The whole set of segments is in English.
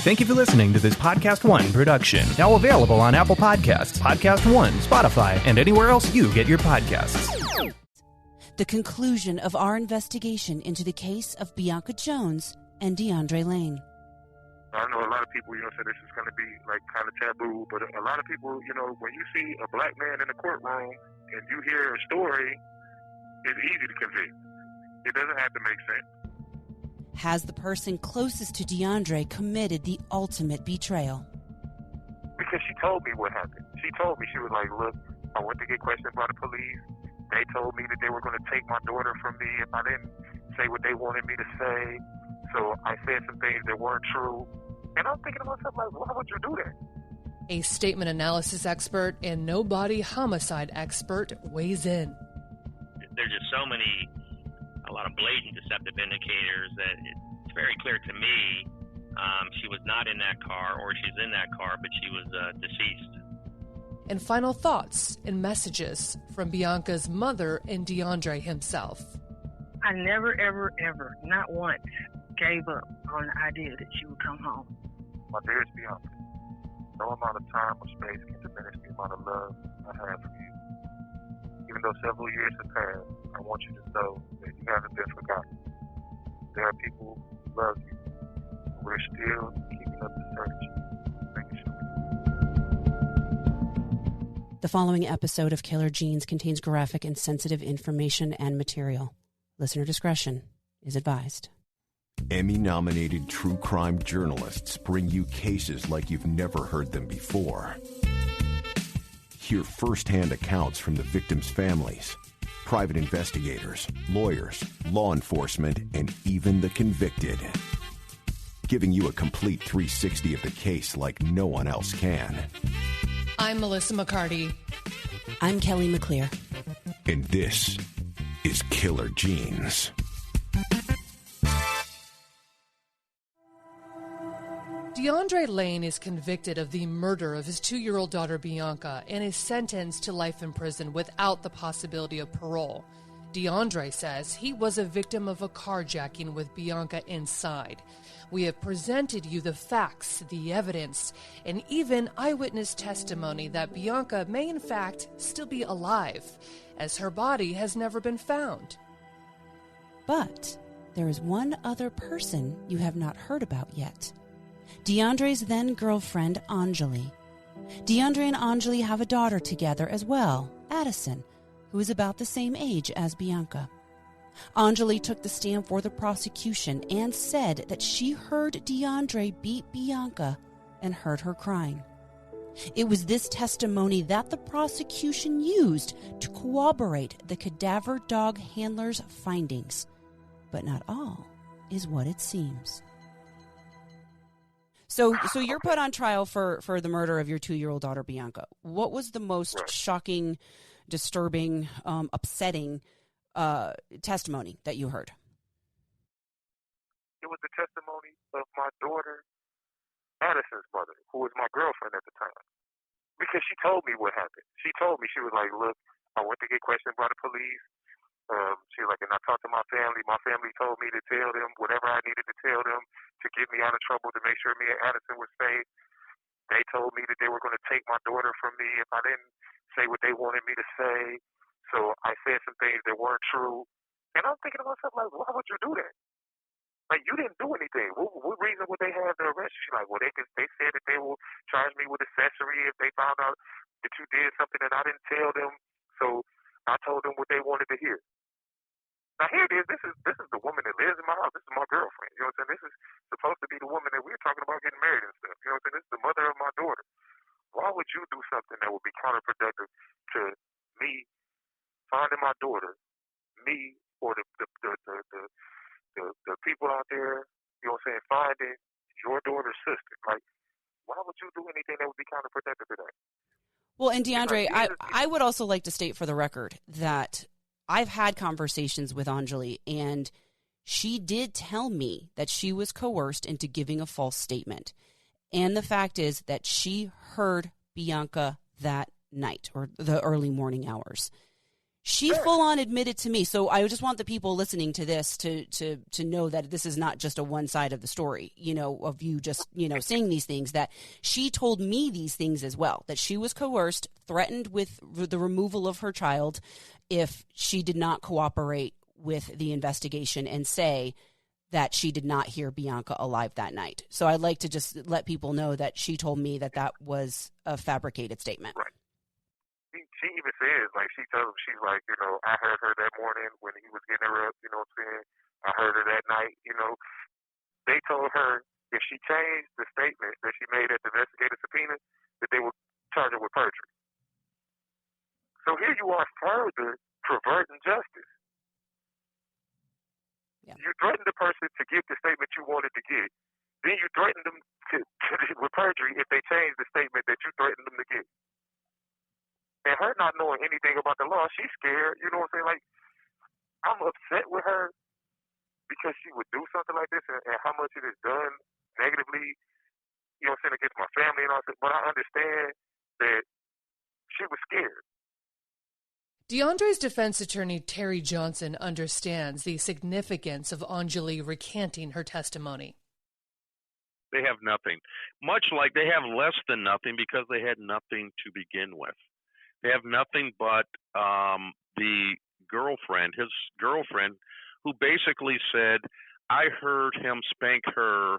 Thank you for listening to this Podcast One production. Now available on Apple Podcasts, Podcast One, Spotify, and anywhere else you get your podcasts. The conclusion of our investigation into the case of Bianca Jones and DeAndre Lane. I know a lot of people, say this is going to be like kind of taboo, but a lot of people, when you see a black man in a courtroom and you hear a story, it's easy to convict. It doesn't have to make sense. Has the person closest to DeAndre committed the ultimate betrayal? Because she told me what happened. She told me, she was like, look, I went to get questioned by the police. They told me that they were going to take my daughter from me if I didn't say what they wanted me to say. So I said some things that weren't true. And I'm thinking to myself, like, why would you do that? A statement analysis expert and no body homicide expert weighs in. There's just a lot of blatant deceptive indicators that it's very clear to me she was not in that car, or she's in that car, but she was deceased. And final thoughts and messages from Bianca's mother and DeAndre himself. I never, ever, ever, not once, gave up on the idea that she would come home. My dearest Bianca, no amount of time or space can diminish the amount of love I have for you. Even though several years have passed, I want you to know that you haven't been forgotten. There are people who love you. We're still keeping up the search. Making sure. The following episode of Killer Genes contains graphic and sensitive information and material. Listener discretion is advised. Emmy-nominated true crime journalists bring you cases like you've never heard them before. Hear firsthand accounts from the victims' families, private investigators, lawyers, law enforcement, and even the convicted. Giving you a complete 360 of the case like no one else can. I'm Melissa McCarty. I'm Kelly McClear. And this is Killer Genes. DeAndre Lane is convicted of the murder of his 2-year-old daughter Bianca and is sentenced to life in prison without the possibility of parole. DeAndre says he was a victim of a carjacking with Bianca inside. We have presented you the facts, the evidence, and even eyewitness testimony that Bianca may in fact still be alive, as her body has never been found. But there is one other person you have not heard about yet. DeAndre's then-girlfriend, Anjali. DeAndre and Anjali have a daughter together as well, Addison, who is about the same age as Bianca. Anjali took the stand for the prosecution and said that she heard DeAndre beat Bianca and heard her crying. It was this testimony that the prosecution used to corroborate the cadaver dog handler's findings. But not all is what it seems. So you're put on trial for the murder of your 2-year-old daughter, Bianca. What was the most shocking, disturbing, upsetting testimony that you heard? It was the testimony of my daughter, Addison's mother, who was my girlfriend at the time. Because she told me what happened. She told me, she was like, look, I went to get questioned by the police. She was like, and I talked to my family. My family told me to tell them whatever I needed to tell them to get me out of trouble, to make sure me and Addison were safe. They told me that they were going to take my daughter from me if I didn't say what they wanted me to say. So I said some things that weren't true. And I'm thinking to myself, like, why would you do that? Like, you didn't do anything. What reason would they have to arrest you? She's like, well, they said that they will charge me with accessory if they found out that you did something that I didn't tell them. So I told them what they wanted to hear. Now here it is. This is the woman that lives in my house. This is my girlfriend. You know what I'm saying? This is supposed to be the woman that we're talking about getting married and stuff. You know what I'm saying? This is the mother of my daughter. Why would you do something that would be counterproductive to me finding my daughter, me or the people out there? You know what I'm saying? Finding your daughter's sister. Like, why would you do anything that would be counterproductive to that? Well, and DeAndre, I would also like to state for the record that I've had conversations with Anjali, and she did tell me that she was coerced into giving a false statement. And the fact is that she heard Bianca that night or the early morning hours. She full on admitted to me. So I just want the people listening to this to know that this is not just a one side of the story, of you just, saying these things, that she told me these things as well, that she was coerced, threatened with the removal of her child if she did not cooperate with the investigation and say that she did not hear Bianca alive that night. So I'd like to just let people know that she told me that was a fabricated statement. Right. She even says, she tells him, she's like, I heard her that morning when he was getting her up, you know what I'm saying? I heard her that night, They told her if she changed the statement that she made at the investigative subpoena, that they would charge her with perjury. So here you are further perverting justice. Yeah. You threatened the person to give the statement you wanted to give. Then you threatened them with perjury if they changed the statement that you threatened them to give. And her not knowing anything about the law, she's scared. You know what I'm saying? I'm upset with her because she would do something like this and how much it is done negatively, against my family and all that. But I understand that she was scared. DeAndre's defense attorney, Terry Johnson, understands the significance of Anjali recanting her testimony. They have nothing. Much like they have less than nothing because they had nothing to begin with. They have nothing but the girlfriend, his girlfriend, who basically said, I heard him spank her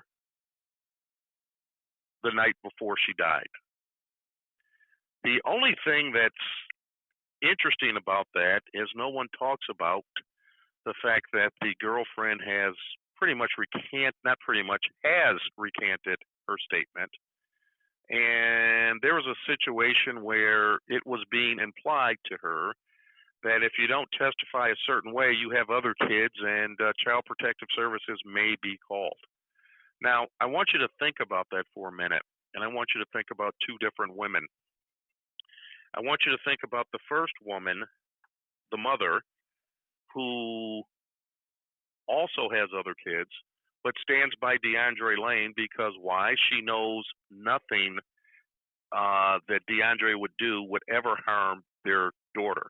the night before she died. The only thing that's interesting about that is no one talks about the fact that the girlfriend has has recanted her statement. And there was a situation where it was being implied to her that if you don't testify a certain way, you have other kids and Child Protective Services may be called. Now, I want you to think about that for a minute, and I want you to think about two different women. I want you to think about the first woman, the mother, who also has other kids, but stands by DeAndre Lane because why? She knows nothing that DeAndre would do would ever harm their daughter.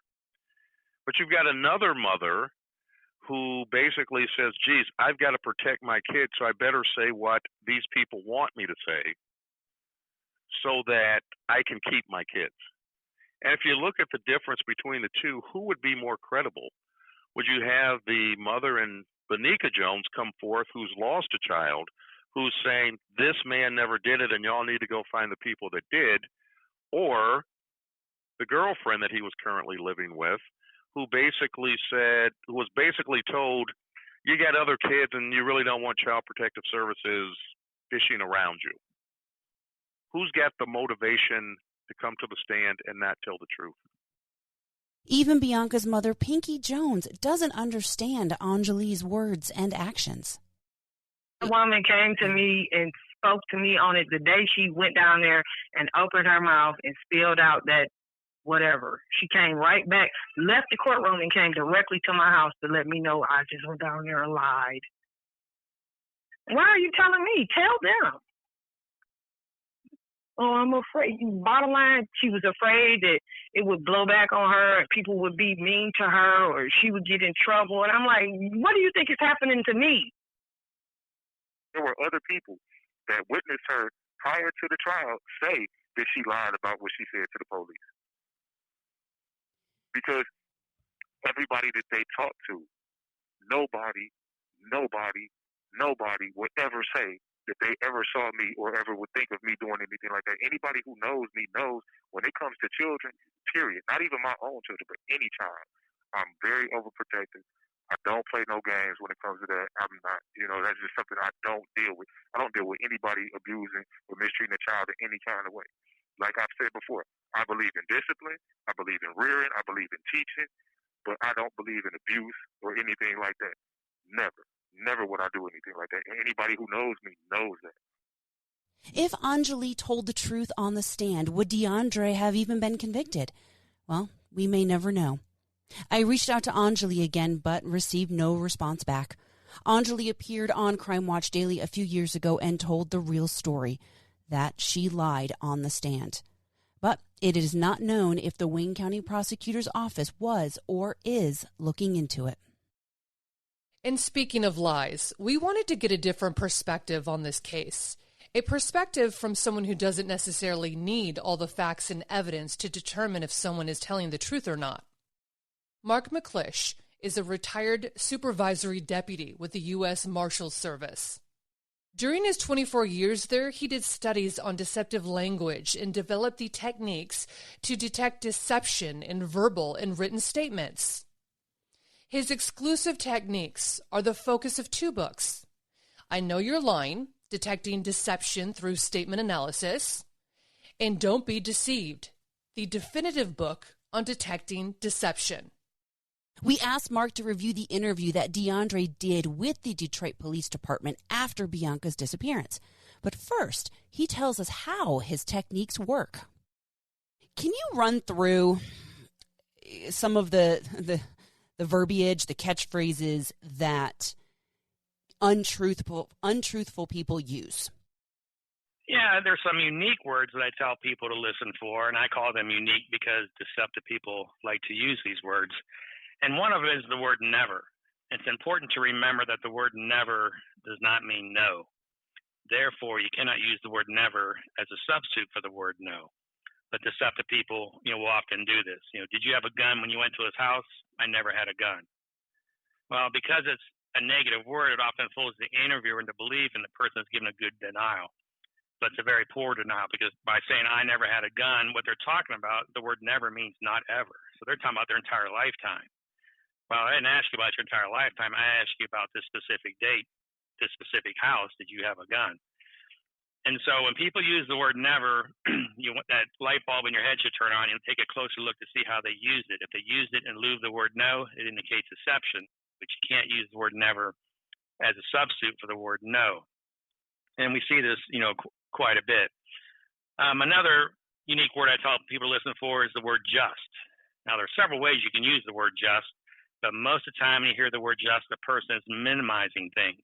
But you've got another mother who basically says, geez, I've got to protect my kids, so I better say what these people want me to say so that I can keep my kids. And if you look at the difference between the two, who would be more credible? Would you have the mother and Bianca Jones come forth who's lost a child, who's saying, this man never did it and y'all need to go find the people that did, or the girlfriend that he was currently living with, who was basically told, you got other kids and you really don't want Child Protective Services fishing around you. Who's got the motivation to come to the stand and not tell the truth? Even Bianca's mother, Pinky Jones, doesn't understand Anjali's words and actions. The woman came to me and spoke to me on it the day she went down there and opened her mouth and spilled out that whatever. She came right back, left the courtroom and came directly to my house to let me know I just went down there and lied. Why are you telling me? Tell them. Oh, I'm afraid. Bottom line, she was afraid that it would blow back on her and people would be mean to her or she would get in trouble. And I'm like, what do you think is happening to me? There were other people that witnessed her prior to the trial say that she lied about what she said to the police. Because everybody that they talked to, nobody would ever say that they ever saw me or ever would think of me doing anything like that. Anybody who knows me knows when it comes to children, period, not even my own children, but any child, I'm very overprotective. I don't play no games when it comes to that. I'm not, that's just something I don't deal with. I don't deal with anybody abusing or mistreating a child in any kind of way. Like I've said before, I believe in discipline, I believe in rearing, I believe in teaching, but I don't believe in abuse or anything like that. Never would I do anything like that. And anybody who knows me knows that. If Anjali told the truth on the stand, would DeAndre have even been convicted? Well, we may never know. I reached out to Anjali again, but received no response back. Anjali appeared on Crime Watch Daily a few years ago and told the real story, that she lied on the stand. But it is not known if the Wayne County Prosecutor's Office was or is looking into it. And speaking of lies, we wanted to get a different perspective on this case. A perspective from someone who doesn't necessarily need all the facts and evidence to determine if someone is telling the truth or not. Mark McClish is a retired supervisory deputy with the U.S. Marshals Service. During his 24 years there, he did studies on deceptive language and developed the techniques to detect deception in verbal and written statements. His exclusive techniques are the focus of 2 books: I Know You're Lying, Detecting Deception Through Statement Analysis, and Don't Be Deceived, the definitive book on detecting deception. We asked Mark to review the interview that DeAndre did with the Detroit Police Department after Bianca's disappearance. But first, he tells us how his techniques work. Can you run through some of the verbiage, the catchphrases that untruthful people use? Yeah, there's some unique words that I tell people to listen for, and I call them unique because deceptive people like to use these words. And one of it is the word never. It's important to remember that the word never does not mean no. Therefore, you cannot use the word never as a substitute for the word no. But deceptive people, will often do this. Did you have a gun when you went to his house? I never had a gun. Well, because it's a negative word, it often fools the interviewer into believing the person is giving a good denial. But it's a very poor denial, because by saying I never had a gun, what they're talking about, the word never means not ever. So they're talking about their entire lifetime. Well, I didn't ask you about your entire lifetime. I asked you about this specific date, this specific house. Did you have a gun? And so when people use the word never, that light bulb in your head should turn on. You'll take a closer look to see how they used it. If they used it in lieu of the word no, it indicates deception. But you can't use the word never as a substitute for the word no. And we see this, quite a bit. Another unique word I tell people to listen for is the word just. Now, there are several ways you can use the word just. But most of the time when you hear the word just, the person is minimizing things.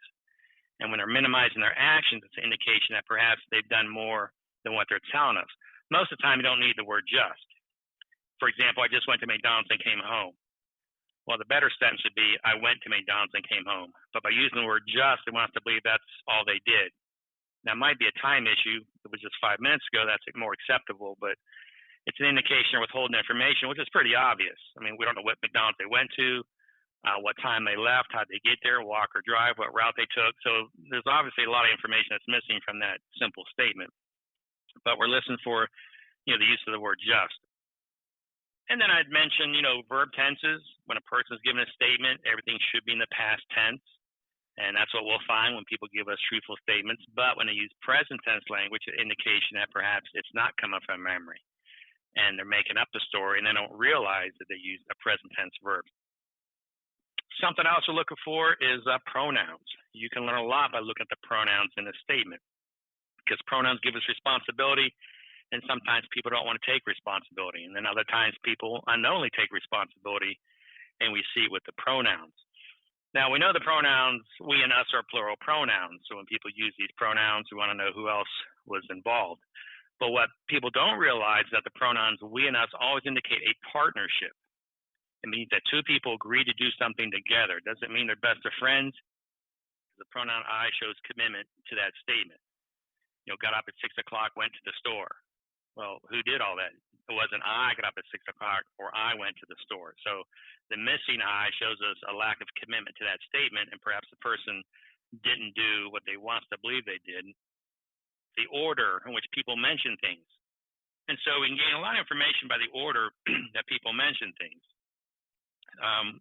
And when they're minimizing their actions, it's an indication that perhaps they've done more than what they're telling us. Most of the time, you don't need the word just. For example, I just went to McDonald's and came home. Well, the better sentence would be, I went to McDonald's and came home. But by using the word just, they want us to believe that's all they did. Now, it might be a time issue. If it was just 5 minutes ago, that's more acceptable. But it's an indication of withholding information, which is pretty obvious. I mean, we don't know what McDonald's they went to, what time they left, how they get there, walk or drive, what route they took. So there's obviously a lot of information that's missing from that simple statement. But we're listening for, the use of the word just. And then I'd mention, verb tenses. When a person is given a statement, everything should be in the past tense. And that's what we'll find when people give us truthful statements. But when they use present tense language, an indication that perhaps it's not coming from memory, and they're making up the story, and they don't realize that they use a present tense verb. Something else we're looking for is pronouns. You can learn a lot by looking at the pronouns in a statement, because pronouns give us responsibility, and sometimes people don't want to take responsibility. And then other times people unknowingly take responsibility, and we see it with the pronouns. Now, we know the pronouns, we and us, are plural pronouns. So when people use these pronouns, we want to know who else was involved. But what people don't realize is that the pronouns we and us always indicate a partnership. It means that two people agree to do something together. It doesn't mean they're best of friends. The pronoun I shows commitment to that statement. Got up at 6 o'clock, went to the store. Well, who did all that? It wasn't I got up at 6 o'clock or I went to the store. So the missing I shows us a lack of commitment to that statement, and perhaps the person didn't do what they want us to believe they did. The order in which people mention things. And so we can gain a lot of information by the order that people mention things.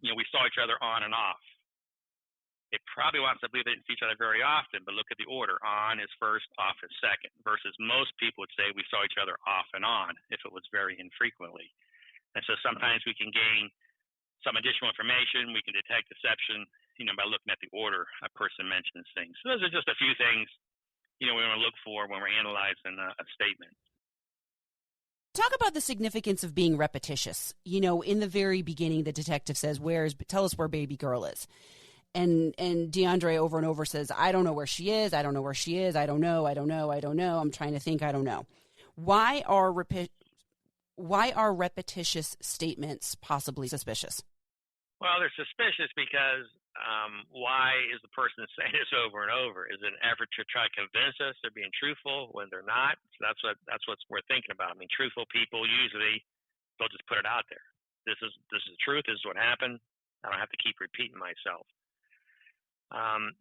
We saw each other on and off. It probably wants to believe they didn't see each other very often, but look at the order. On is first, off is second, versus most people would say we saw each other off and on if it was very infrequently. And so sometimes we can gain some additional information. We can detect deception, by looking at the order a person mentions things. So those are just a few things, we want to look for when we're analyzing a statement. Talk about the significance of being repetitious. In the very beginning, the detective says, tell us where baby girl is. And DeAndre over and over says, I don't know where she is. I don't know where she is. I don't know. I'm trying to think. I don't know. Why are Why are repetitious statements possibly suspicious? Well, they're suspicious because why is the person saying this over and over? Is it an effort to try to convince us they're being truthful when they're not? So that's what we're thinking about. I mean, truthful people usually they'll just put it out there. This is the truth. This is what happened. I don't have to keep repeating myself.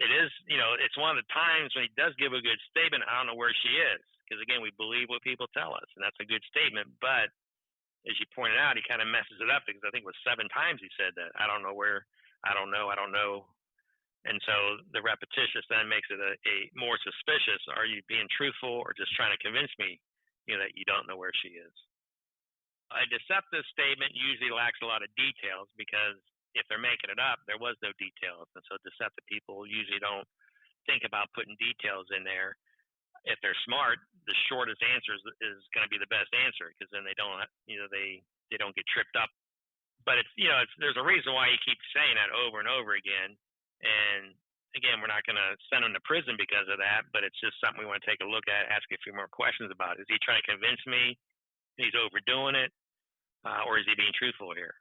It is, it's one of the times when he does give a good statement. I don't know where she is because again, we believe what people tell us, and that's a good statement. But as you pointed out, he kind of messes it up because I think it was 7 times he said that. I don't know where. I don't know. And so the repetitious then makes it a more suspicious. Are you being truthful or just trying to convince me, that you don't know where she is? A deceptive statement usually lacks a lot of details because if they're making it up, there was no details. And so deceptive people usually don't think about putting details in there. If they're smart, the shortest answer is going to be the best answer because then they don't, they don't get tripped up. But there's a reason why he keeps saying that over and over again. And again, we're not going to send him to prison because of that, but it's just something we want to take a look at, ask a few more questions about. Is he trying to convince me he's overdoing it, or is he being truthful here?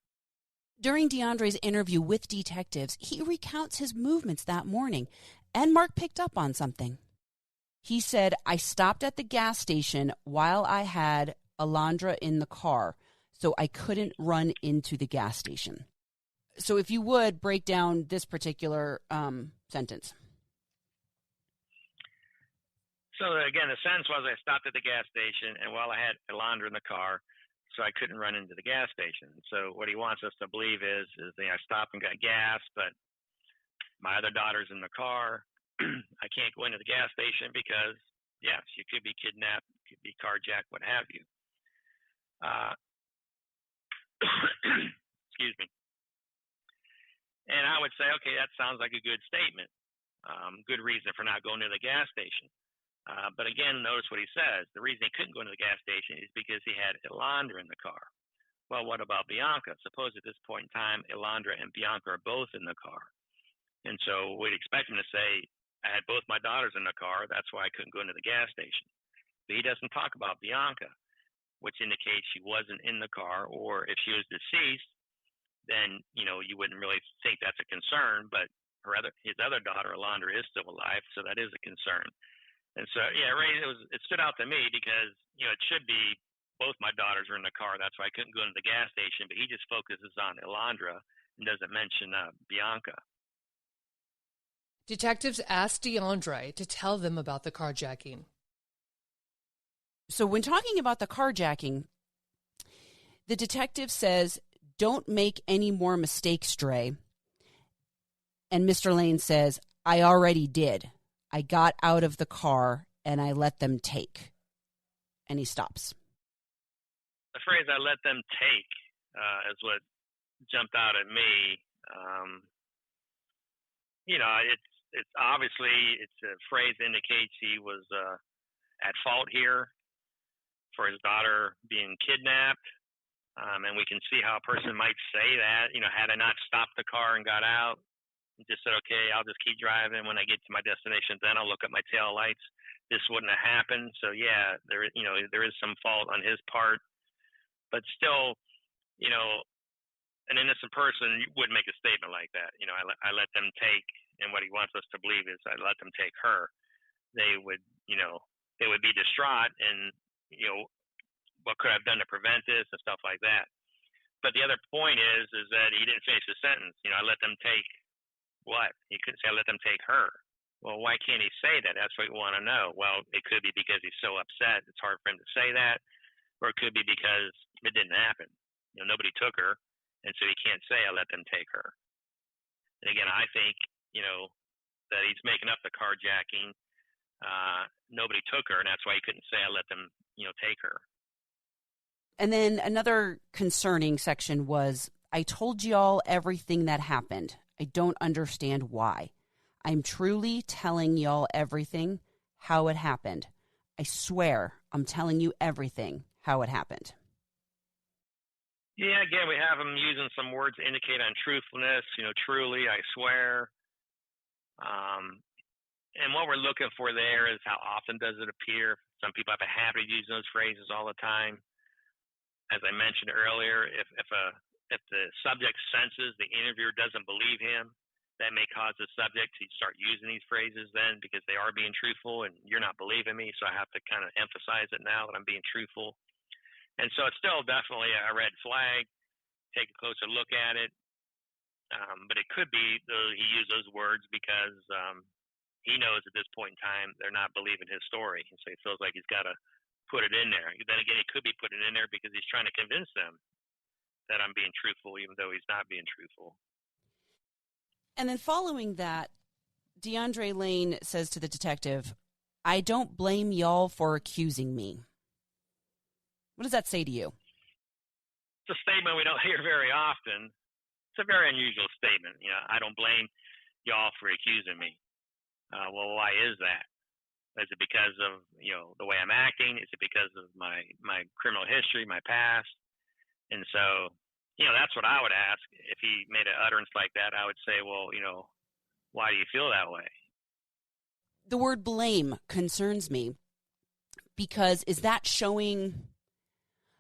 During DeAndre's interview with detectives, he recounts his movements that morning, and Mark picked up on something. He said, I stopped at the gas station while I had Alondra in the car, so I couldn't run into the gas station. So if you would, break down this particular sentence. So again, the sentence was I stopped at the gas station, and while I had Alondra in the car, so I couldn't run into the gas station. So what he wants us to believe is I stopped and got gas, but my other daughter's in the car. I can't go into the gas station because, she could be kidnapped, could be carjacked, what have you. Excuse me. And I would say, okay, that sounds like a good statement. Good reason for not going to the gas station. But again, notice what he says. The reason he couldn't go into the gas station is because he had Alondra in the car. Well, what about Bianca? Suppose at this point in time, Alondra and Bianca are both in the car. And so we'd expect him to say, I had both my daughters in the car. That's why I couldn't go into the gas station. But he doesn't talk about Bianca, which indicates she wasn't in the car. Or if she was deceased, then, you wouldn't really think that's a concern. But his other daughter, Alondra, is still alive. So that is a concern. And so, Ray, it stood out to me because, it should be both my daughters are in the car. That's why I couldn't go into the gas station. But he just focuses on Alondra and doesn't mention Bianca. Detectives asked DeAndre to tell them about the carjacking. So when talking about the carjacking, the detective says, don't make any more mistakes, Dre. And Mr. Lane says, I already did. I got out of the car and I let them take. And he stops. The phrase I let them take is what jumped out at me. It's obviously it's a phrase that indicates he was at fault here for his daughter being kidnapped. And we can see how a person might say that, had I not stopped the car and got out and just said, okay, I'll just keep driving. When I get to my destination, then I'll look at my tail lights. This wouldn't have happened. So there is some fault on his part, but still, an innocent person would make a statement like that. I let them take, and what he wants us to believe is I let them take her. They would be distraught and, what could I have done to prevent this and stuff like that. But the other point is that he didn't finish the sentence. I let them take what? He couldn't say I let them take her. Well, why can't he say that? That's what we want to know. Well, it could be because he's so upset. It's hard for him to say that. Or it could be because it didn't happen. Nobody took her. And so he can't say I let them take her. And again, I think, that he's making up the carjacking. Nobody took her, and that's why he couldn't say I let them, take her. And then another concerning section was, I told y'all everything that happened. I don't understand why. I'm truly telling y'all everything, how it happened. I swear I'm telling you everything, how it happened. Yeah, again, we have him using some words to indicate untruthfulness, truly, I swear. And what we're looking for there is how often does it appear. Some people have a habit of using those phrases all the time. as I mentioned earlier, if the subject senses the interviewer doesn't believe him, that may cause the subject to start using these phrases then, because they are being truthful and you're not believing me, so I have to kind of emphasize it now that I'm being truthful. And so it's still definitely a red flag. Take a closer look at it. But it could be he used those words because he knows at this point in time they're not believing his story. And so he feels like he's got to put it in there. Then again, he could be putting it in there because he's trying to convince them that I'm being truthful, even though he's not being truthful. And then following that, DeAndre Lane says to the detective, "I don't blame y'all for accusing me." What does that say to you? It's a statement we don't hear very often. It's a very unusual statement. I don't blame y'all for accusing me. Well, why is that? Is it because of the way I'm acting? Is it because of my criminal history, my past? And so, that's what I would ask. If he made an utterance like that, I would say, well, why do you feel that way? The word blame concerns me because is that showing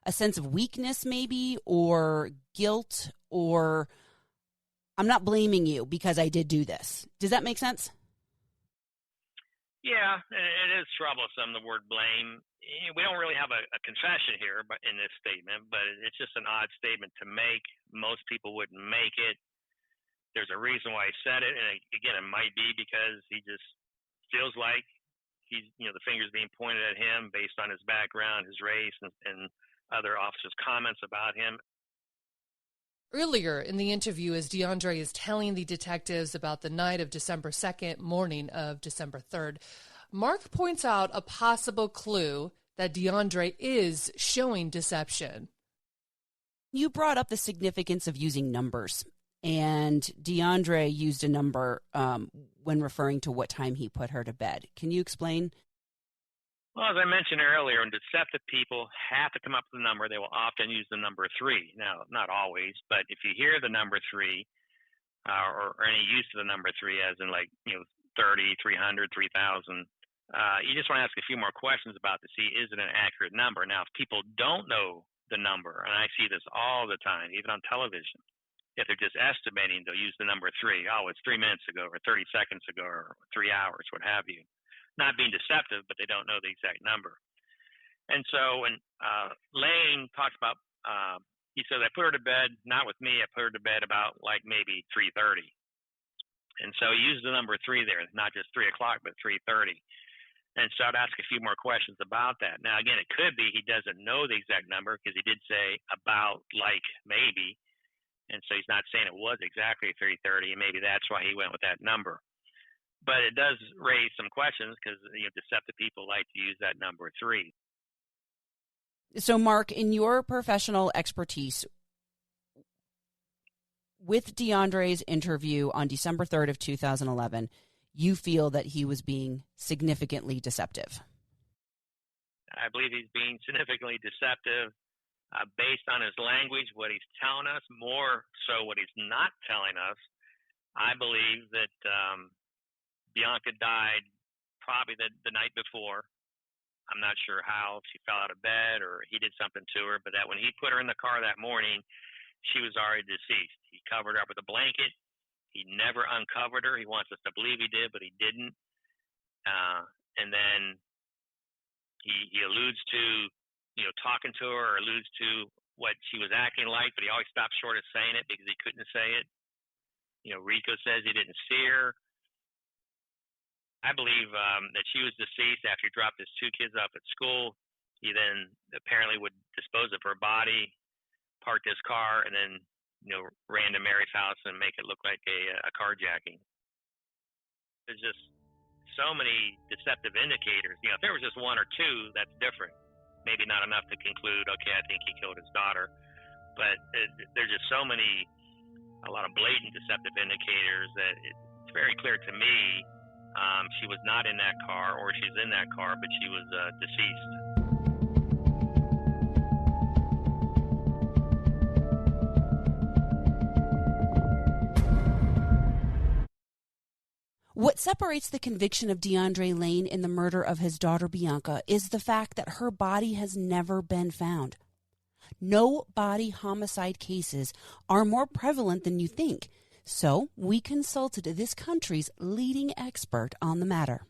a sense of weakness maybe, or guilt, or I'm not blaming you because I did do this? Does that make sense? Yeah, it is troublesome, the word blame. We don't really have a confession here in this statement, but it's just an odd statement to make. Most people wouldn't make it. There's a reason why he said it, and again, it might be because he just feels like he's, the finger's being pointed at him based on his background, his race, and other officers' comments about him. Earlier in the interview, as DeAndre is telling the detectives about the night of December 2nd, morning of December 3rd, Mark points out a possible clue that DeAndre is showing deception. You brought up the significance of using numbers, and DeAndre used a number when referring to what time he put her to bed. Can you explain? Well, as I mentioned earlier, when deceptive people have to come up with a number, they will often use the number 3. Now, not always, but if you hear the number 3 or any use of the number 3, as in 30, 300, 3,000, you just want to ask a few more questions about to see, is it an accurate number? Now, if people don't know the number, and I see this all the time, even on television, if they're just estimating, they'll use the number 3. Oh, it's 3 minutes ago or 30 seconds ago or 3 hours, what have you. Not being deceptive, but they don't know the exact number. And so when Lane talks about, he says, I put her to bed, not with me, I put her to bed about maybe 3:30. And so he uses the number 3 there, not just 3 o'clock, but 3:30. And so I'd ask a few more questions about that. Now, again, it could be he doesn't know the exact number because he did say about, maybe. And so he's not saying it was exactly 3:30, and maybe that's why he went with that number. But it does raise some questions because deceptive people like to use that number 3. So, Mark, in your professional expertise, with DeAndre's interview on December 3rd of 2011, you feel that he was being significantly deceptive? I believe he's being significantly deceptive based on his language, what he's telling us, more so what he's not telling us. I believe that Bianca died probably the night before. I'm not sure how, if she fell out of bed or he did something to her, but that when he put her in the car that morning, she was already deceased. He covered her up with a blanket. He never uncovered her. He wants us to believe he did, but he didn't. And then he alludes to, talking to her, or alludes to what she was acting like, but he always stopped short of saying it because he couldn't say it. Rico says he didn't see her. I believe that she was deceased after he dropped his 2 kids off at school. He then apparently would dispose of her body, parked his car, and then ran to Mary's house and make it look like a carjacking. There's just so many deceptive indicators. If there was just 1 or 2, that's different. Maybe not enough to conclude, okay, I think he killed his daughter. But there's just a lot of blatant deceptive indicators that it's very clear to me she was not in that car, or she's in that car, but she was deceased. What separates the conviction of DeAndre Lane in the murder of his daughter Bianca is the fact that her body has never been found. no-body homicide cases are more prevalent than you think. So we consulted this country's leading expert on the matter.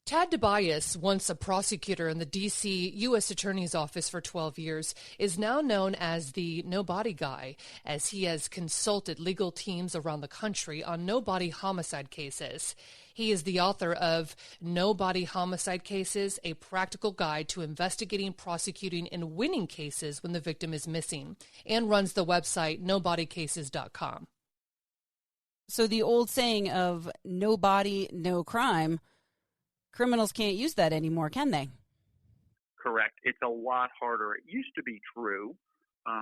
Tad DeBias, once a prosecutor in the D.C. U.S. Attorney's Office for 12 years, is now known as the no-body guy, as he has consulted legal teams around the country on no-body homicide cases. He is the author of No-Body Homicide Cases, a practical guide to investigating, prosecuting, and winning cases when the victim is missing, and runs the website nobodycases.com. So the old saying of no body, no crime, criminals can't use that anymore, can they? Correct. It's a lot harder. It used to be true.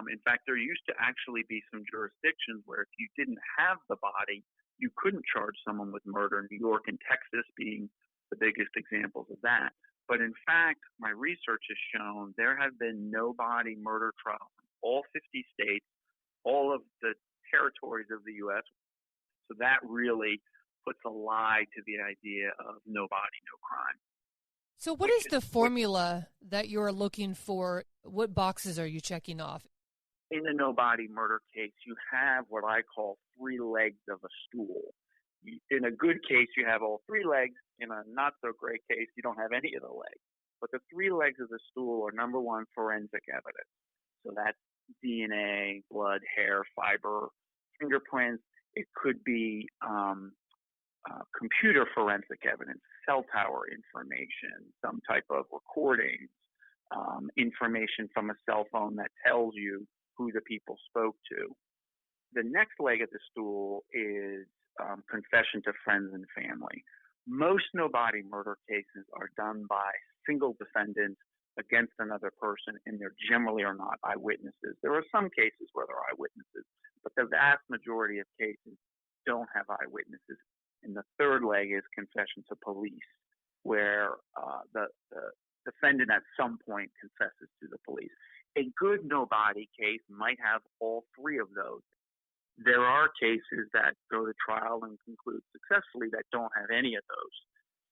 In fact, there used to actually be some jurisdictions where if you didn't have the body, you couldn't charge someone with murder, New York and Texas being the biggest examples of that. But in fact, my research has shown there have been no-body murder trials in all 50 states, all of the territories of the U.S. So that really puts a lie to the idea of no body, no crime. So what is the formula that you're looking for? What boxes are you checking off? In a no-body murder case, you have what I call 3 legs of a stool. In a good case, you have all 3 legs. In a not-so-great case, you don't have any of the legs. But the 3 legs of the stool are, number one, forensic evidence. So that's DNA, blood, hair, fiber, fingerprints. It could be computer forensic evidence, cell tower information, some type of recordings, information from a cell phone that tells you who the people spoke to. The next leg of the stool is confession to friends and family. Most no-body murder cases are done by single defendants against another person, and there generally are not eyewitnesses. There are some cases where there are eyewitnesses, but the vast majority of cases don't have eyewitnesses. And the third leg is confession to police, where the defendant at some point confesses to the police. A good no-body case might have all 3 of those. There are cases that go to trial and conclude successfully that don't have any of those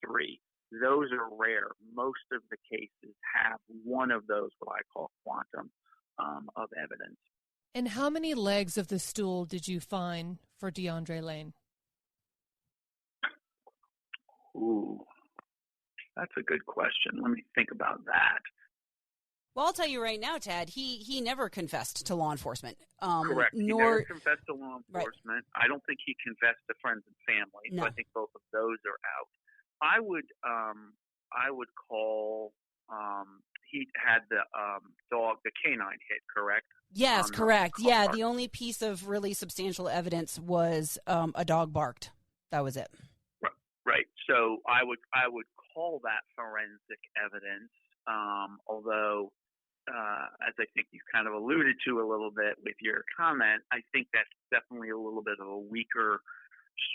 3. Those are rare. Most of the cases have one of those, what I call quantum of evidence. And how many legs of the stool did you find for DeAndre Lane? Ooh, that's a good question. Let me think about that. Well, I'll tell you right now, Tad, he never confessed to law enforcement. Correct. He never confessed to law enforcement. Right. I don't think he confessed to friends and family. No. So I think both of those are out. I would call he had the dog, the canine hit, correct? Yes, correct. Yeah, the only piece of really substantial evidence was a dog barked. That was it. Right. So I would call that forensic evidence, although as I think you kind of alluded to a little bit with your comment, I think that's definitely a little bit of a weaker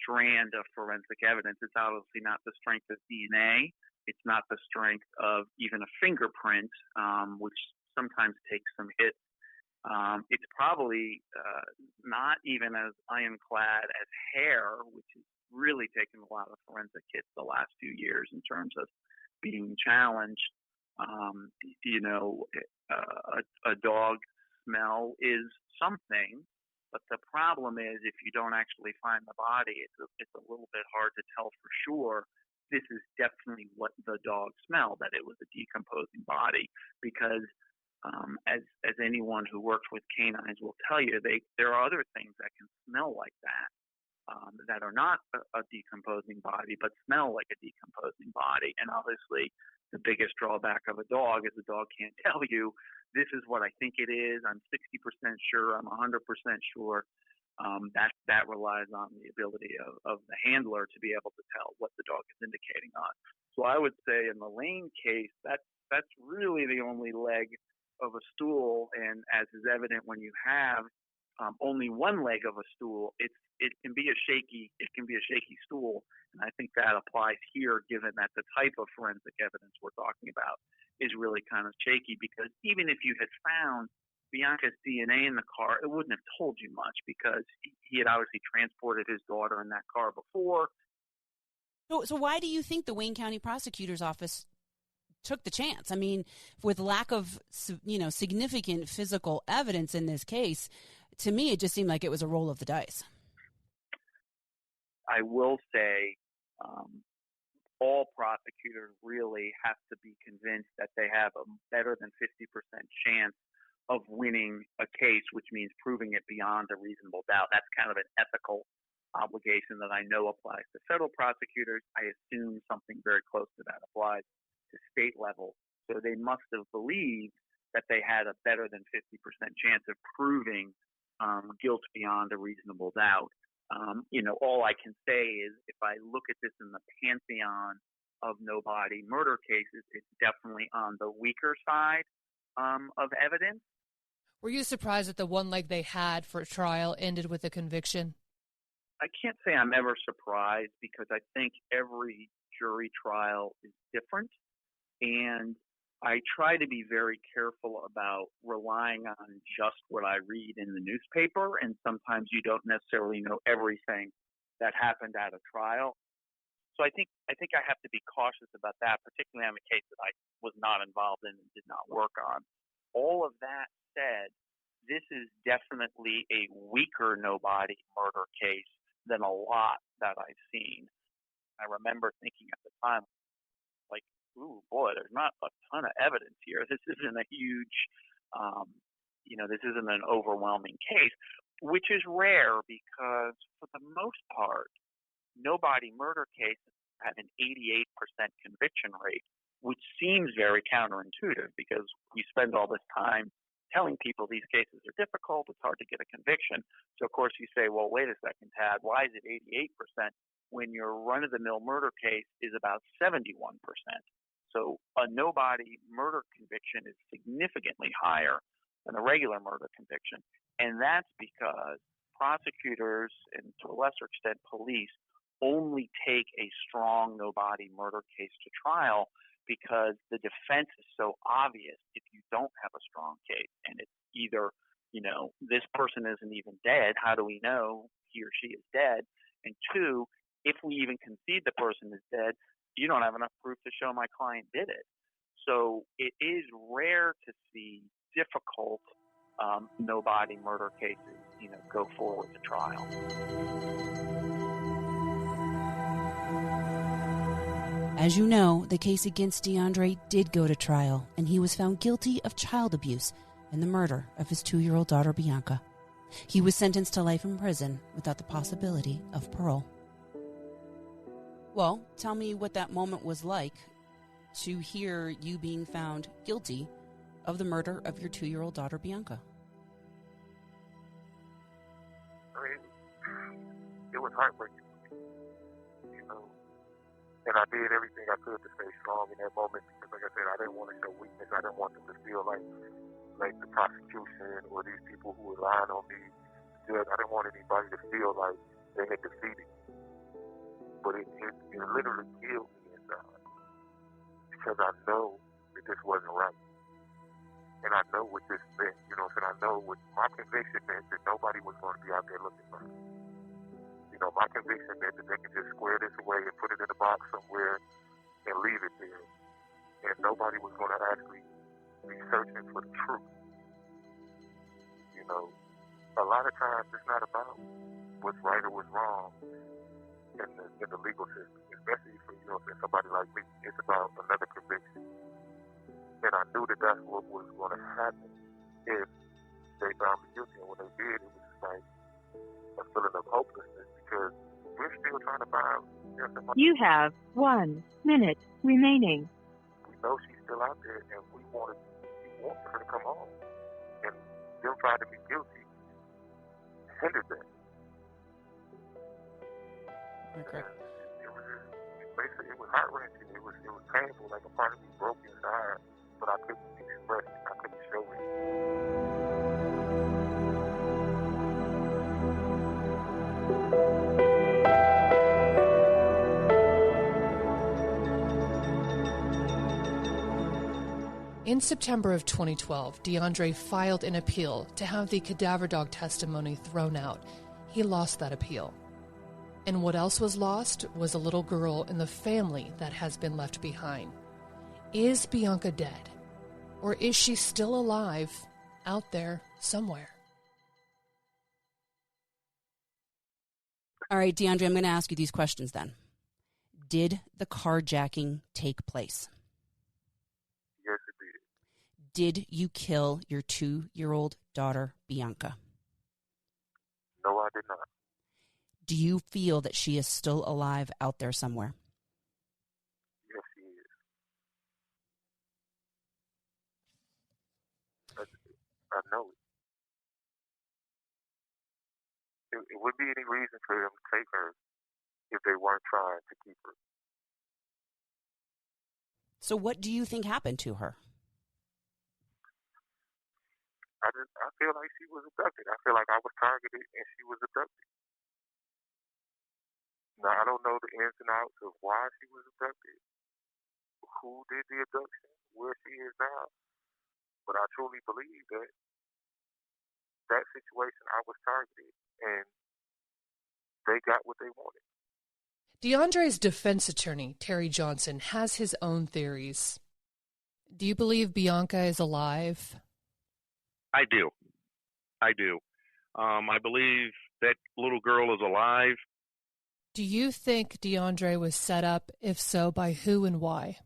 strand of forensic evidence. It's obviously not the strength of DNA. It's not the strength of even a fingerprint, which sometimes takes some hits. It's probably not even as ironclad as hair, which is really taken a lot of forensic hits the last few years in terms of being challenged. A dog smell is something, but the problem is if you don't actually find the body, it's a little bit hard to tell for sure. This is definitely what the dog smelled, that it was a decomposing body, because as anyone who works with canines will tell you, there are other things that can smell like that are not a decomposing body, but smell like a decomposing body. And obviously, the biggest drawback of a dog is the dog can't tell you, this is what I think it is. I'm 60% sure. I'm 100% sure. That relies on the ability of the handler to be able to tell what the dog is indicating on. So I would say in the Lane case, that's really the only leg of a stool. And as is evident when you have only one leg of a stool, it can be a shaky stool, and I think that applies here, given that the type of forensic evidence we're talking about is really kind of shaky. Because even if you had found Bianca's DNA in the car, it wouldn't have told you much, because he had obviously transported his daughter in that car before. So why do you think the Wayne County Prosecutor's Office took the chance. I mean, with lack of, significant physical evidence in this case, to me, it just seemed like it was a roll of the dice. I will say all prosecutors really have to be convinced that they have a better than 50% chance of winning a case, which means proving it beyond a reasonable doubt. That's kind of an ethical obligation that I know applies to federal prosecutors. I assume something very close to that applies to state level. So they must have believed that they had a better than 50% chance of proving guilt beyond a reasonable doubt. All I can say is if I look at this in the pantheon of no-body murder cases, it's definitely on the weaker side of evidence. Were you surprised that the one leg they had for trial ended with a conviction? I can't say I'm ever surprised because I think every jury trial is different. And I try to be very careful about relying on just what I read in the newspaper. And sometimes you don't necessarily know everything that happened at a trial. So I think I have to be cautious about that, particularly on the case that I was not involved in and did not work on. All of that said, this is definitely a weaker no-body murder case than a lot that I've seen. I remember thinking at the time, like, ooh, boy, there's not a ton of evidence here. This isn't a huge, this isn't an overwhelming case, which is rare because for the most part, no-body murder cases have an 88% conviction rate, which seems very counterintuitive because we spend all this time telling people these cases are difficult, it's hard to get a conviction. So, of course, you say, well, wait a second, Tad, why is it 88% when your run-of-the-mill murder case is about 71%? So a no-body murder conviction is significantly higher than a regular murder conviction. And that's because prosecutors, and to a lesser extent police, only take a strong no-body murder case to trial because the defense is so obvious if you don't have a strong case. And it's either, this person isn't even dead. How do we know he or she is dead? And two, if we even concede the person is dead, you don't have enough proof to show my client did it. So it is rare to see difficult no-body murder cases, go forward to trial. As you know, the case against DeAndre did go to trial, and he was found guilty of child abuse and the murder of his 2-year-old daughter, Bianca. He was sentenced to life in prison without the possibility of parole. Well, tell me what that moment was like to hear you being found guilty of the murder of your 2-year-old daughter, Bianca. I mean, it was heartbreaking, and I did everything I could to stay strong in that moment because, like I said, I didn't want to show weakness. I didn't want them to feel like the prosecution or these people who were lying on me, I didn't want anybody to feel like they had defeated me. But it literally killed me inside because I know that this wasn't right. And I know what this meant, I know what my conviction meant that nobody was going to be out there looking for me. My conviction meant that they could just square this away and put it in a box somewhere and leave it there. And nobody was going to actually be searching for the truth. A lot of times it's not about what's right or what's wrong in the legal system, especially for somebody like me. It's about another conviction. And I knew that that's what was going to happen if they found me guilty. And when they did, it was just like a feeling of hopelessness because we're still trying to find somebody. You have 1 minute remaining. We know she's still out there, and we want her to come home. And them trying to be guilty hindered that. Okay. It was heart-wrenching. It was painful. Like a part of me broke inside, but I couldn't express it. I couldn't show it. In September of 2012, DeAndre filed an appeal to have the cadaver dog testimony thrown out. He lost that appeal. And what else was lost was a little girl in the family that has been left behind. Is Bianca dead? Or is she still alive out there somewhere? All right, DeAndre, I'm going to ask you these questions then. Did the carjacking take place? Yes, it did. Did you kill your 2-year-old daughter, Bianca? No, I did not. Do you feel that she is still alive out there somewhere? Yes, she is. I know it. It wouldn't be any reason for them to take her if they weren't trying to keep her. So what do you think happened to her? I feel like she was abducted. I feel like I was targeted and she was abducted. Now, I don't know the ins and outs of why she was abducted, who did the abduction, where she is now, but I truly believe that situation, I was targeted, and they got what they wanted. DeAndre's defense attorney, Terry Johnson, has his own theories. Do you believe Bianca is alive? I do. I believe that little girl is alive. Do you think DeAndre was set up? If so, by who and why?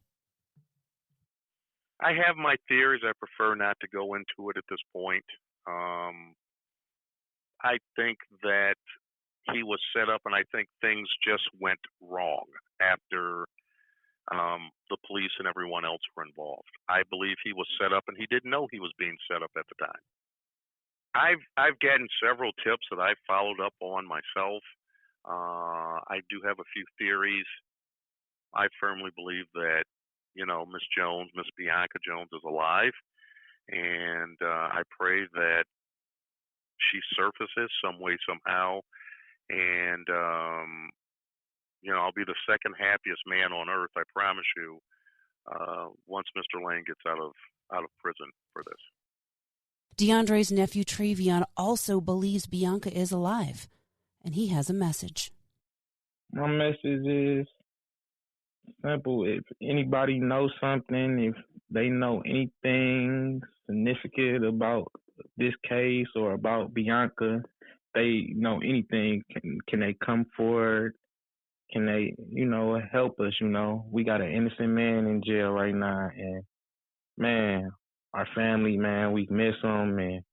I have my theories. I prefer not to go into it at this point. I think that he was set up, and I think things just went wrong after the police and everyone else were involved. I believe he was set up, and he didn't know he was being set up at the time. I've gotten several tips that I've followed up on myself. I do have a few theories. I firmly believe that, Miss Jones, Miss Bianca Jones is alive, and I pray that she surfaces some way, somehow, and I'll be the second happiest man on earth, I promise you, once Mr. Lane gets out of prison for this. DeAndre's nephew Travion also believes Bianca is alive, and he has a message. My message is simple. If anybody knows something, if they know anything significant about this case or about Bianca, they know anything, can they come forward? Can they, help us? We got an innocent man in jail right now, and man, our family, man, we miss him, and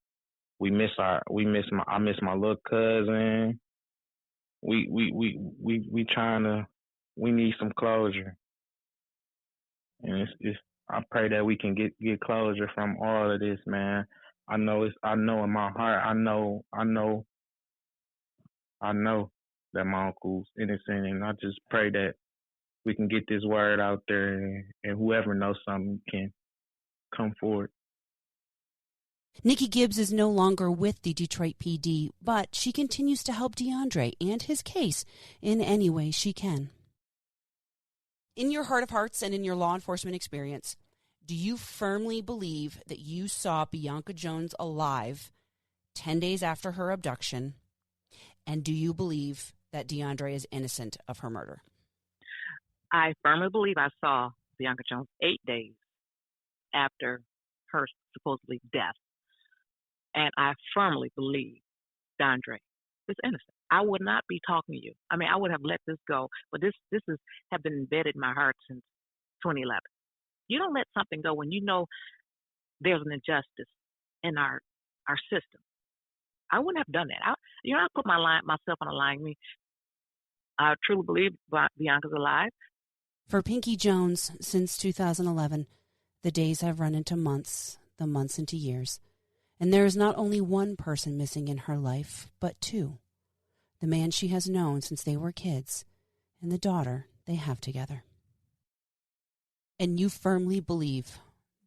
I miss my little cousin. We need some closure, and I pray that we can get closure from all of this, man. I know in my heart, I know that my uncle's innocent, and I just pray that we can get this word out there, and whoever knows something can come forward. Nikki Gibbs is no longer with the Detroit PD, but she continues to help DeAndre and his case in any way she can. In your heart of hearts and in your law enforcement experience, do you firmly believe that you saw Bianca Jones alive 10 days after her abduction? And do you believe that DeAndre is innocent of her murder? I firmly believe I saw Bianca Jones 8 days after her supposedly death. And I firmly believe DeAndre is innocent. I would not be talking to you. I mean, I would have let this go, but this have been embedded in my heart since 2011. You don't let something go when you know there's an injustice in our system. I wouldn't have done that. I put myself on a line. I truly believe Bianca's alive. For Pinky Jones, since 2011, the days have run into months, the months into years. And there is not only one person missing in her life, but two. The man she has known since they were kids, and the daughter they have together. And you firmly believe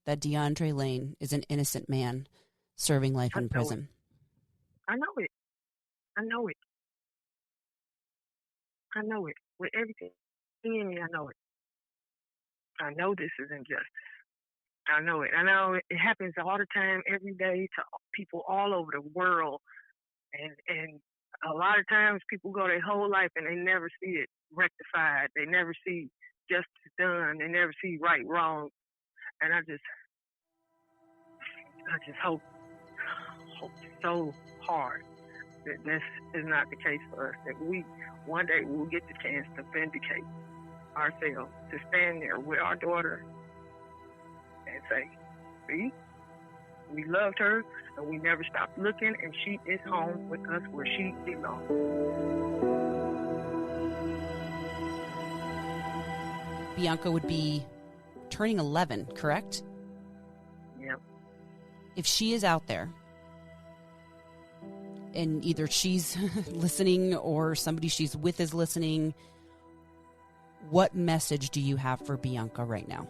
that DeAndre Lane is an innocent man serving life in prison. I know it. I know it. I know it. With everything in me, I know it. I know this is injustice. I know it. I know it happens all the time, every day, to people all over the world. And a lot of times people go their whole life and they never see it rectified. They never see justice done. They never see right, wrong And I just hope so hard that this is not the case for us, that we one day will get the chance to vindicate ourselves, to stand there with our daughter and say, see, we loved her and we never stopped looking, and she is home with us where she belongs. Bianca would be turning 11, correct? Yep. If she is out there, and either she's listening or somebody she's with is listening, what message do you have for Bianca right now?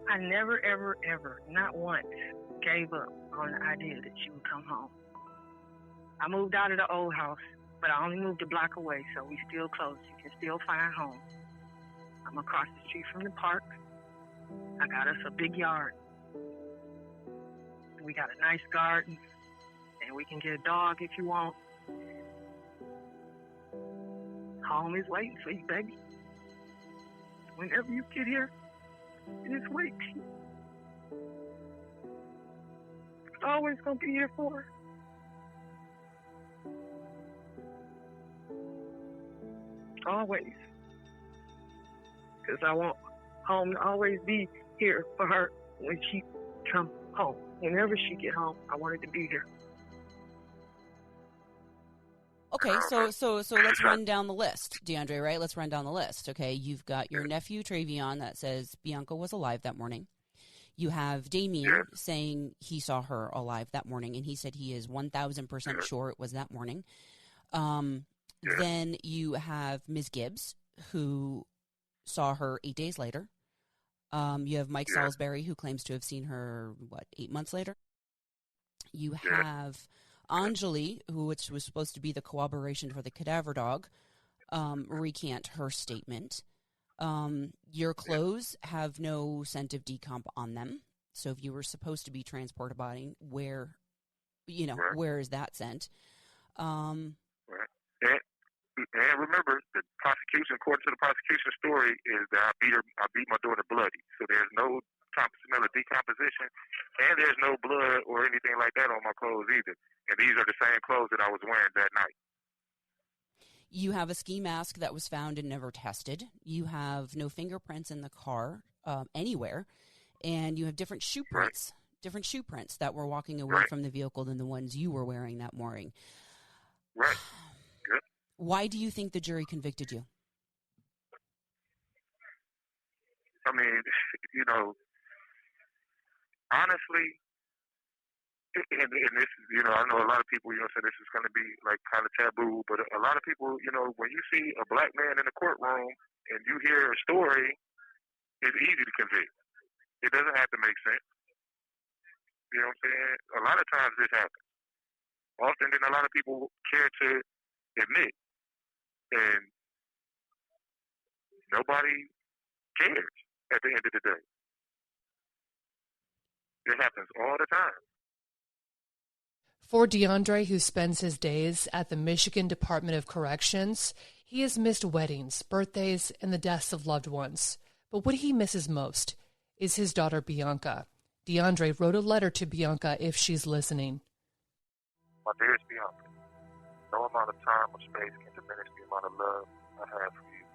I never, ever, ever, not once, gave up on the idea that she would come home. I moved out of the old house, but I only moved a block away, so we still close. You can still find home. I'm across the street from the park. I got us a big yard. We got a nice garden, and we can get a dog if you want. Home is waiting for you, baby. Whenever you get here, just wait. It's always going to be here for her. Always. Because I want home to always be here for her when she comes home. Whenever she get home, I want it to be here. Okay, so let's run down the list, DeAndre, right? Let's run down the list, okay? You've got your nephew, Travion, that says Bianca was alive that morning. You have Damien saying he saw her alive that morning, and he said he is 1,000% sure it was that morning. Then you have Ms. Gibbs, who saw her 8 days later. You have Mike Salisbury, who claims to have seen her, 8 months later? You have Anjali, which was supposed to be the corroboration for the cadaver dog, recant her statement. Your clothes have no scent of decomp on them. So if you were supposed to be transport body, where is that scent? And remember, the prosecution, according to the prosecution story, is that I beat my daughter bloody. So there's no smell of decomposition, and there's no blood or anything like that on my clothes either. And these are the same clothes that I was wearing that night. You have a ski mask that was found and never tested. You have no fingerprints in the car anywhere, and you have different shoe prints, that were walking away from the vehicle than the ones you were wearing that morning. Right. Yep. Why do you think the jury convicted you? I mean, honestly, and this is, I know a lot of people, say this is going to be like kind of taboo, but a lot of people, when you see a black man in a courtroom and you hear a story, it's easy to convict. It doesn't have to make sense. You know what I'm saying? A lot of times this happens. Often than a lot of people care to admit. And nobody cares at the end of the day. It happens all the time. For DeAndre, who spends his days at the Michigan Department of Corrections, he has missed weddings, birthdays, and the deaths of loved ones. But what he misses most is his daughter, Bianca. DeAndre wrote a letter to Bianca if she's listening. My dearest Bianca, no amount of time or space can diminish the amount of love I have for you.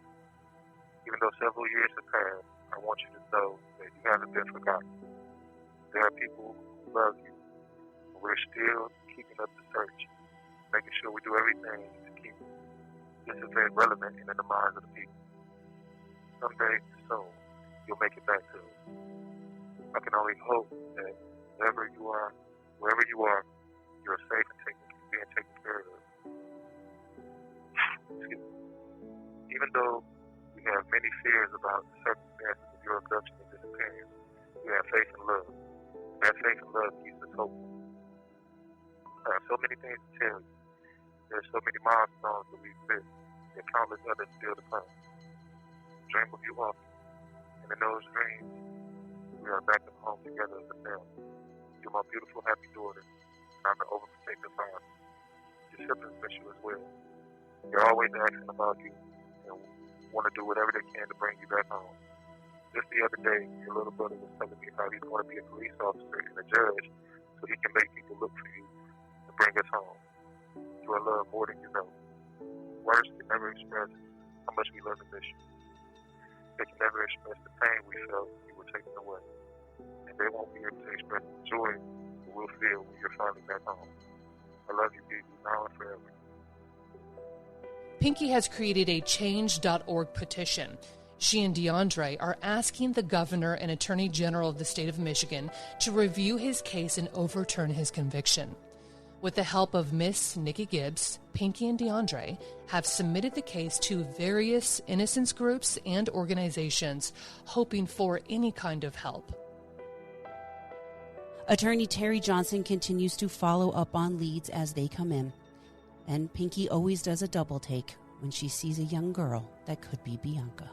Even though several years have passed, I want you to know that you haven't been forgotten. There are people who love you, and we're still keeping up the search, making sure we do everything to keep this event relevant and in the minds of the people. Someday soon, you'll make it back to us. I can only hope that wherever you are, you're safe and being taken care of. Even though we have many fears about the circumstances of your abduction and disappearance, we have faith and love. That faith and love keeps us hopeful. I have so many things to tell you. There are so many milestones that we've missed, and countless others still to come. Dream of you often, and in those dreams, we are back at home together as a family. You're my beautiful, happy daughter, and I'm the overprotective father. Your siblings miss you as well. They're always asking about you, and want to do whatever they can to bring you back home. Just the other day, your little brother was telling me how he's going to be a police officer and a judge so he can make people look for you to bring us home to a love more than you know. Words can never express how much we love and miss you. They can never express the pain we felt you were taken away. And they won't be able to express the joy that we'll feel when you're finally back home. I love you, baby, now and forever. Pinky has created a change.org petition. She and DeAndre are asking the governor and attorney general of the state of Michigan to review his case and overturn his conviction. With the help of Miss Nikki Gibbs, Pinky and DeAndre have submitted the case to various innocence groups and organizations, hoping for any kind of help. Attorney Terry Johnson continues to follow up on leads as they come in. And Pinky always does a double take when she sees a young girl that could be Bianca.